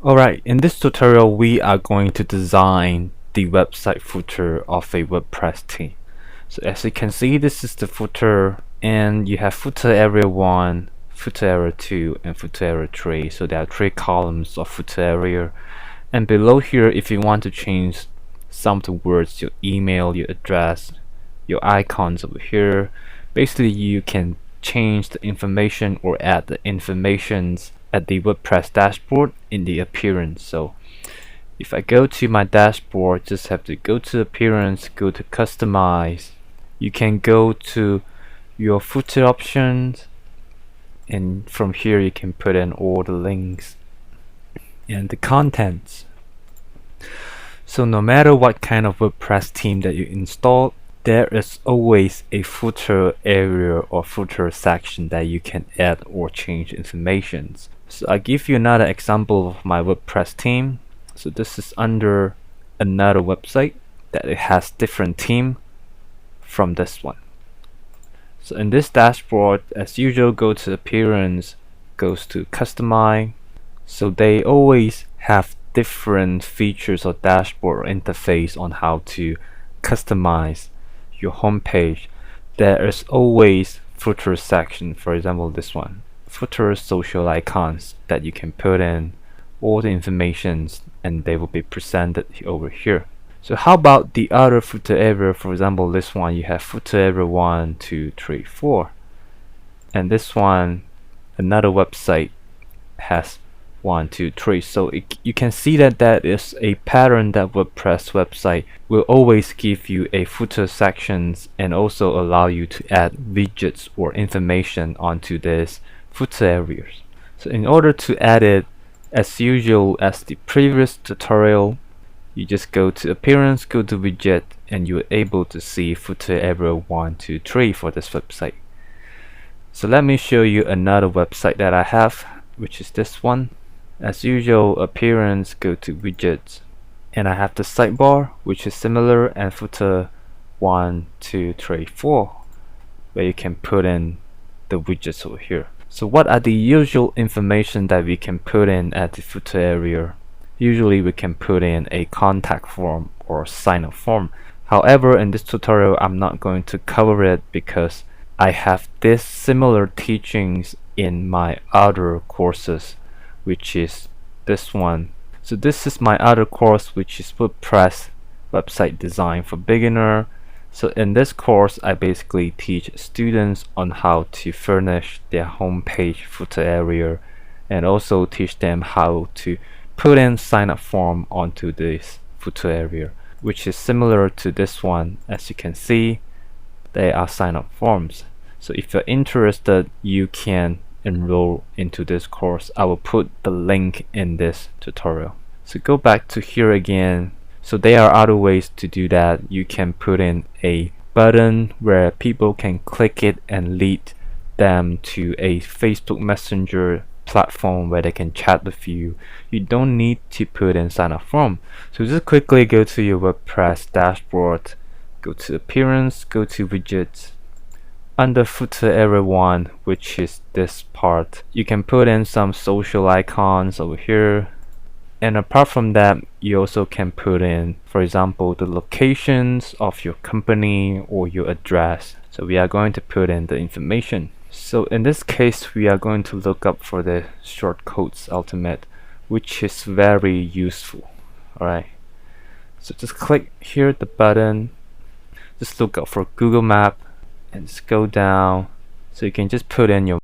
Alright, in this tutorial we are going to design the website footer of a WordPress theme. So as you can see, this is the footer, and you have footer area 1, footer area 2, and footer area 3. So there are 3 columns of footer area. And below here, if you want to change some of the words, your email, your address, your icons over here, basically you can change the information or add the informations at the WordPress dashboard in the appearance. So if I go to my dashboard, just have to go to appearance, go to customize. You can go to your footer options, and from here you can put in all the links and the contents. So no matter what kind of WordPress theme that you install, there is always a footer area or footer section that you can add or change information. So I'll give you another example of my WordPress theme. So this is under another website that it has different theme from this one. So in this dashboard, as usual, go to appearance, goes to customize. So they always have different features or dashboard or interface on how to customize your home page. There is always footer section, for example this one, footer social icons that you can put in all the informations and they will be presented over here. So how about the other footer area? For example this one, you have footer area 1, 2, 3, 4, and this one, another website, has 1, 2, 3. So you can see that that is a pattern that WordPress website will always give you a footer sections and also allow you to add widgets or information onto this footer areas. So in order to add it, as usual as the previous tutorial, you just go to appearance, go to widget, and you're able to see footer area 1, 2, 3 for this website. So let me show you another website that I have, which is this one. As usual, appearance, go to widgets, and I have the sidebar, which is similar, and footer 1, 2, 3, 4, where you can put in the widgets over here. So what are the usual information that we can put in at the footer area? Usually we can put in a contact form or sign up form. However, in this tutorial I'm not going to cover it because I have this similar teachings in my other courses, which is this one. So this is my other course, which is WordPress website design for beginner. So in this course I basically teach students on how to furnish their homepage footer area and also teach them how to put in sign up form onto this footer area, which is similar to this one. As you can see, they are sign up forms. So if you're interested, you can enroll into this course. I will put the link in this tutorial. So go back to here again. So there are other ways to do that. You can put in a button where people can click it and lead them to a Facebook Messenger platform where they can chat with you. You don't need to put in sign up form. So just quickly go to your WordPress dashboard, go to appearance, go to widgets. Under footer area 1, which is this part, you can put in some social icons over here, and apart from that you also can put in, for example, the locations of your company or your address. So we are going to put in the information. So in this case we are going to look up for the shortcodes ultimate, which is very useful. Alright, so just click here the button, just look up for Google Map and just go down, so you can just put in your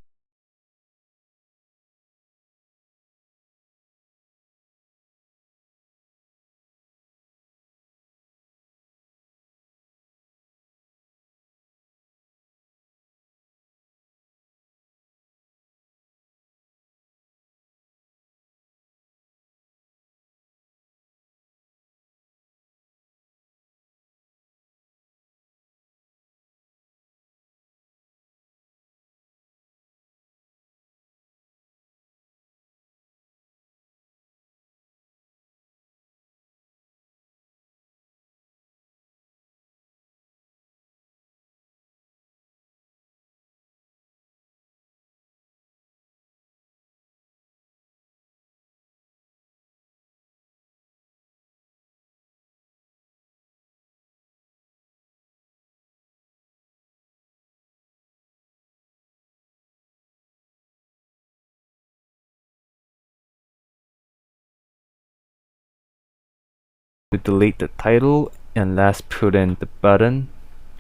We delete the title and let's put in the button,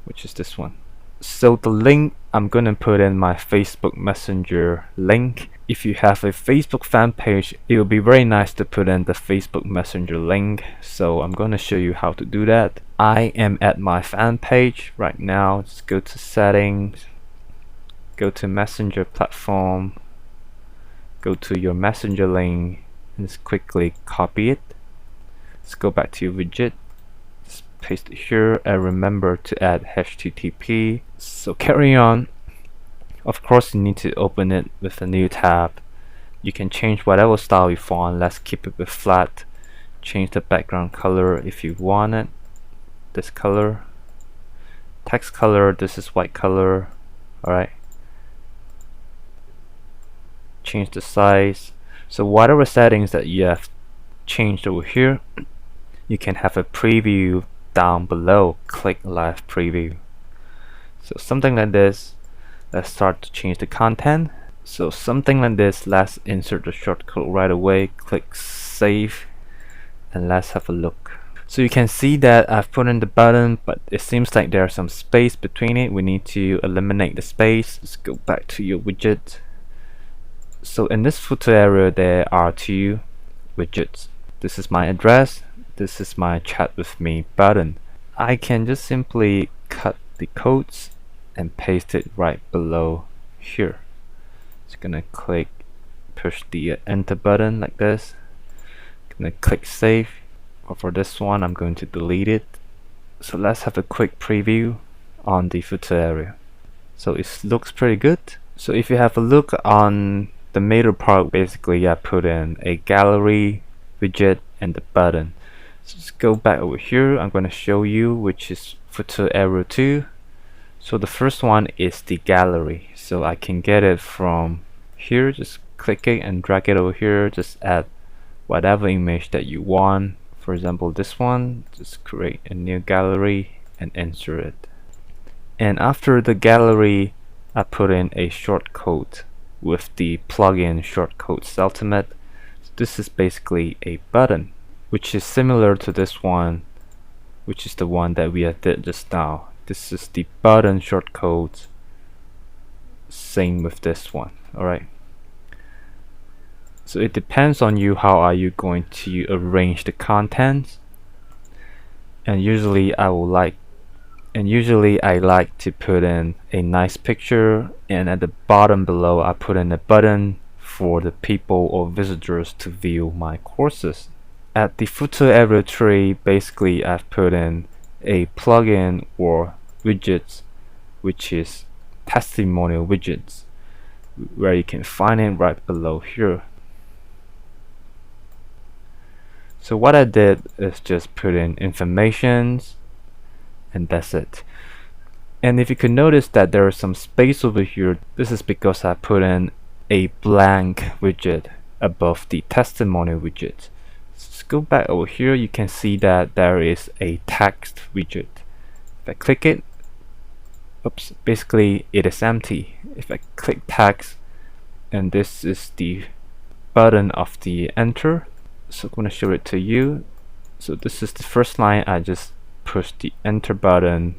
which is this one. So the link, I'm gonna put in my Facebook Messenger link. If you have a Facebook fan page, it would be very nice to put in the Facebook Messenger link. So I'm gonna show you how to do that. I am at my fan page right now. Just go to settings, go to Messenger platform, go to your Messenger link, and just quickly copy it. Let's go back to your widget, just paste it here, and remember to add HTTP. So carry on. Of course, you need to open it with a new tab. You can change whatever style you want. Let's keep it with flat. Change the background color if you want it. This color. Text color, this is white color. Alright. Change the size. So whatever settings that you have changed over here, you can have a preview down below. Click live preview. So something like this. Let's start to change the content. So something like this. Let's insert the shortcode right away. Click save and let's have a look. So you can see that I've put in the button, but it seems like there's some space between it. We need to eliminate the space. Let's go back to your widget. So in this footer area there are two widgets. This is my address, this is my chat with me button. I can just simply cut the codes and paste it right below here. Just gonna click, push the enter button like this. Gonna click save. But for this one I'm going to delete it. So let's have a quick preview on the footer area. So it looks pretty good. So if you have a look on the middle part, basically I put in a gallery, widget, and the button. So just go back over here. I'm going to show you which is footer area 2. So the first one is the gallery. So I can get it from here. Just click it and drag it over here. Just add whatever image that you want. For example, this one. Just create a new gallery and insert it. And after the gallery, I put in a shortcode with the plugin shortcodes ultimate. So this is basically a button, which is similar to this one, which is the one that we did just now. This is the button shortcode. Same with this one. Alright. So it depends on you how are you going to arrange the contents. And usually I like to put in a nice picture, and at the bottom below I put in a button for the people or visitors to view my courses. At the footer area 3, basically I've put in a plugin or widgets, which is testimonial widgets, where you can find it right below here. So what I did is just put in informations, and that's it. And if you could notice that there is some space over here, this is because I put in a blank widget above the testimonial widget. Let's go back over here. You can see that there is a text widget. If I click it, oops, basically it is empty. If I click text, and this is the button of the enter, so I'm going to show it to you. So this is the first line. I just push the enter button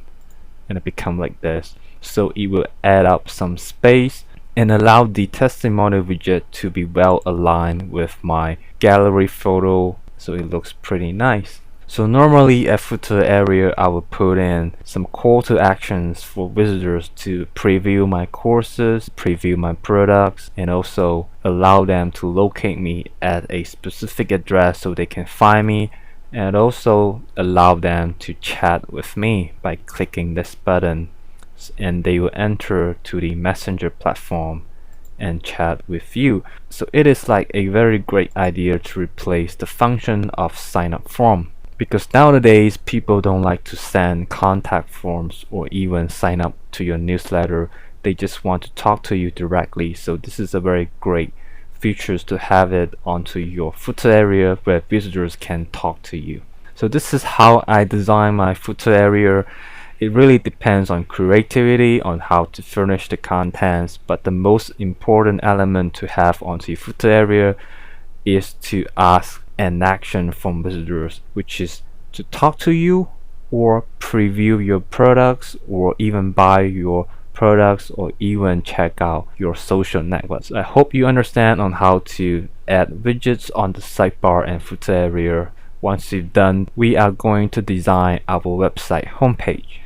and it become like this. So it will add up some space and allow the testimonial widget to be well aligned with my gallery photo, so it looks pretty nice. So normally at footer area I will put in some call to actions for visitors to preview my courses, preview my products, and also allow them to locate me at a specific address so they can find me, and also allow them to chat with me by clicking this button, and they will enter to the Messenger platform and chat with you. So it is like a very great idea to replace the function of sign up form, because nowadays people don't like to send contact forms or even sign up to your newsletter. They just want to talk to you directly. So this is a very great features to have it onto your footer area where visitors can talk to you. So this is how I design my footer area. It really depends on creativity on how to furnish the contents, but the most important element to have onto your footer area is to ask an action from visitors, which is to talk to you or preview your products or even buy your products or even check out your social networks. I hope you understand on how to add widgets on the sidebar and footer area. Once you've done, we are going to design our website homepage.